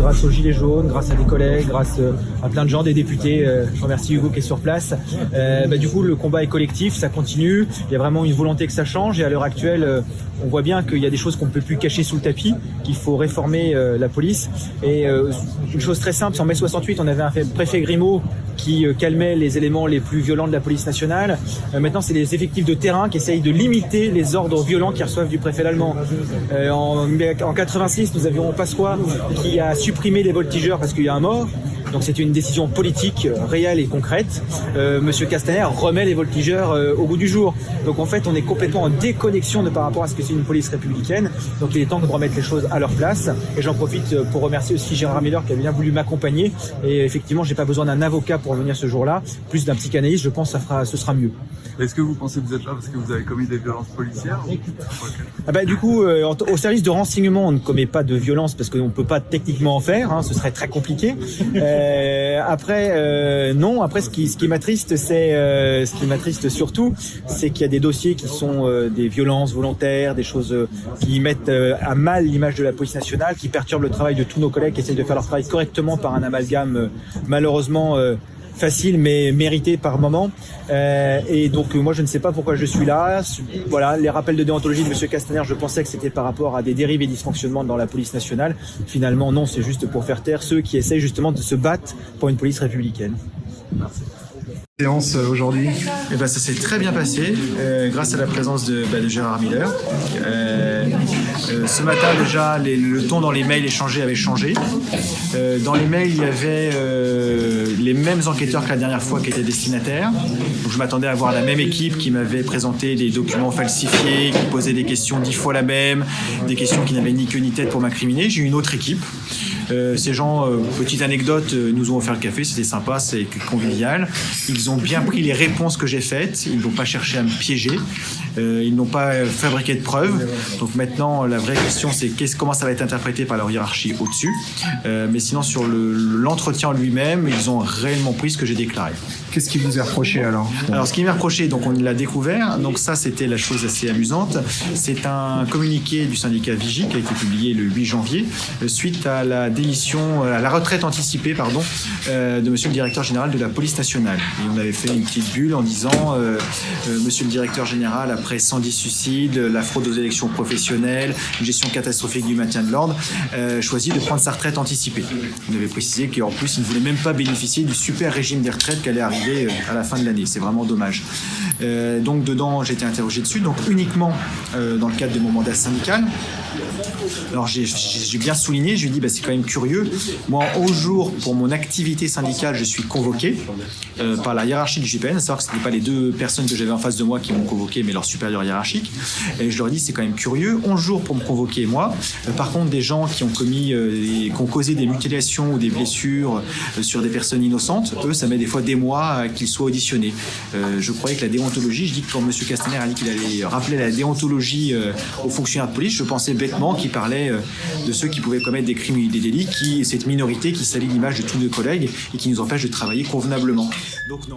grâce aux Gilets jaunes, grâce à des collègues, grâce à plein de gens, des députés. Je remercie Hugo qui est sur place. Du coup, le combat est collectif, ça continue. Il y a vraiment une volonté que ça change et à l'heure actuelle, on voit bien qu'il y a des choses qu'on ne peut plus cacher sous le tapis, qu'il faut réformer la police. Et une chose très simple, en mai 68, on avait un préfet Grimaud qui calmait les éléments les plus violents de la police nationale. Maintenant, c'est les effectifs de terrain qui essayent de limiter les ordres violents qu'ils reçoivent du préfet allemand. En 86, nous avions Pasqua qui a supprimé les voltigeurs parce qu'il y a un mort. Donc c'est une décision politique réelle et concrète. Monsieur Castaner remet les voltigeurs au goût du jour. Donc en fait, on est complètement en déconnexion par rapport à ce que c'est une police républicaine. Donc il est temps de remettre les choses à leur place. Et j'en profite pour remercier aussi Gérard Miller qui a bien voulu m'accompagner. Et effectivement, j'ai pas besoin d'un avocat pour venir ce jour-là. Plus d'un psychanalyste, je pense que ce sera mieux. Est-ce que vous pensez que vous êtes là parce que vous avez commis des violences policières? Du coup, au service de renseignement, on ne commet pas de violence parce qu'on ne peut pas techniquement en faire. Ce serait très compliqué. Non. Après, ce qui m'attriste, surtout, c'est qu'il y a des dossiers qui sont des violences volontaires, des choses qui mettent à mal l'image de la police nationale, qui perturbent le travail de tous nos collègues qui essayent de faire leur travail correctement par un amalgame malheureusement facile mais mérité par moment. Et donc moi je ne sais pas pourquoi je suis là. Voilà, les rappels de déontologie de Monsieur Castaner, je pensais que c'était par rapport à des dérives et dysfonctionnements dans la police nationale. Finalement non, c'est juste pour faire taire ceux qui essayent justement de se battre pour une police républicaine. Merci. Séance aujourd'hui. Ça s'est très bien passé grâce à la présence de Gérard Miller. Ce matin déjà, le ton dans les mails échangés avait changé. Dans les mails, il y avait les mêmes enquêteurs que la dernière fois qui étaient destinataires. Donc, je m'attendais à voir la même équipe qui m'avait présenté des documents falsifiés, qui posait des questions 10 fois la même, des questions qui n'avaient ni queue ni tête pour m'incriminer. J'ai eu une autre équipe. Ces gens, petite anecdote, nous ont offert le café, c'était sympa, c'est convivial. Ils ont bien pris les réponses que j'ai faites, ils n'ont pas cherché à me piéger, ils n'ont pas fabriqué de preuves. Donc maintenant, la vraie question, c'est comment ça va être interprété par leur hiérarchie au-dessus. Mais sinon, sur l'entretien lui-même, ils ont réellement pris ce que j'ai déclaré. Qu'est-ce qui vous est reproché alors? Alors, ce qui m'est reproché, donc on l'a découvert, donc ça c'était la chose assez amusante. C'est un communiqué du syndicat Vigie qui a été publié le 8 janvier suite à la retraite anticipée de monsieur le directeur général de la police nationale. Et on avait fait une petite bulle en disant monsieur le directeur général, après 110 suicides, la fraude aux élections professionnelles, une gestion catastrophique du maintien de l'ordre, choisit de prendre sa retraite anticipée. On avait précisé qu'en plus il ne voulait même pas bénéficier du super régime des retraites qui allait arriver à la fin de l'année. C'est vraiment dommage. Donc dedans, j'ai été interrogé dessus, donc uniquement dans le cadre de mon mandat syndical. Alors j'ai bien souligné, je lui ai dit c'est quand même curieux. Moi, au jour, pour mon activité syndicale, je suis convoqué par la hiérarchie du GIPN, à savoir que ce n'étaient pas les deux personnes que j'avais en face de moi qui m'ont convoqué, mais leur supérieur hiérarchique. Et je leur ai dit c'est quand même curieux, 11 jours pour me convoquer moi. Par contre, des gens qui ont qui ont causé des mutilations ou des blessures sur des personnes innocentes, eux, ça met des fois des mois qu'ils soient auditionnés. Je croyais que la déontologie, je dis que quand M. Castaner a dit qu'il allait rappeler la déontologie aux fonctionnaires de police, je pensais bêtement qu'il parlait de ceux qui pouvaient commettre des crimes et des délits, cette minorité qui salit l'image de tous nos collègues et qui nous empêche de travailler convenablement. Donc non.